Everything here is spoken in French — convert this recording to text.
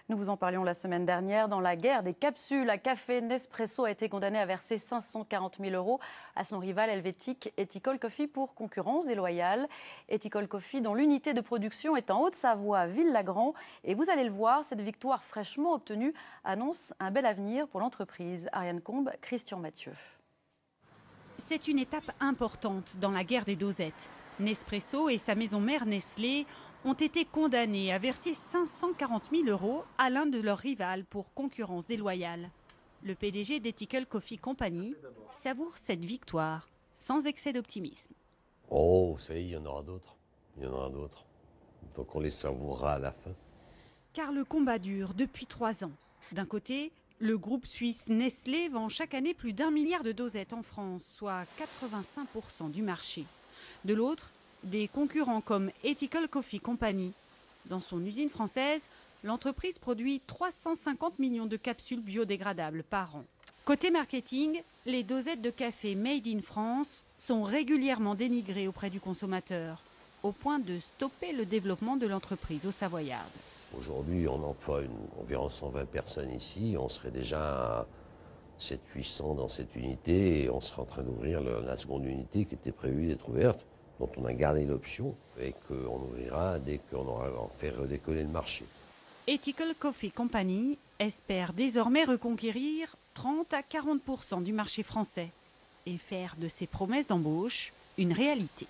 Nous vous en parlions la semaine dernière. Dans la guerre des capsules à café, Nespresso a été condamné à verser 540 000 € à son rival helvétique Ethical Coffee pour concurrence déloyale. Ethical Coffee, dont l'unité de production est en Haute-Savoie, Ville-Lagrand. Et vous allez le voir, cette victoire fraîchement obtenue annonce un bel avenir pour l'entreprise. Ariane Combe, Christian Mathieu. C'est une étape importante dans la guerre des dosettes. Nespresso et sa maison mère Nestlé ont été condamnés à verser 540 000 € à l'un de leurs rivales pour concurrence déloyale. Le PDG d'Ethical Coffee Company savoure cette victoire sans excès d'optimisme. Oh, ça y est, il y en aura d'autres. Il y en aura d'autres. Donc on les savourera à la fin. Car le combat dure depuis 3 ans. D'un côté, le groupe suisse Nestlé vend chaque année plus d'1 milliard de dosettes en France, soit 85% du marché. De l'autre, des concurrents comme Ethical Coffee Company. Dans son usine française, l'entreprise produit 350 millions de capsules biodégradables par an. Côté marketing, les dosettes de café Made in France sont régulièrement dénigrées auprès du consommateur, au point de stopper le développement de l'entreprise aux Savoyardes. Aujourd'hui, on emploie environ 120 personnes ici. On serait déjà à 700-800 dans cette unité et on serait en train d'ouvrir la seconde unité qui était prévue d'être ouverte, dont on a gardé l'option et qu'on ouvrira dès qu'on aura fait redécoller le marché. Ethical Coffee Company espère désormais reconquérir 30 à 40% du marché français et faire de ses promesses d'embauche une réalité.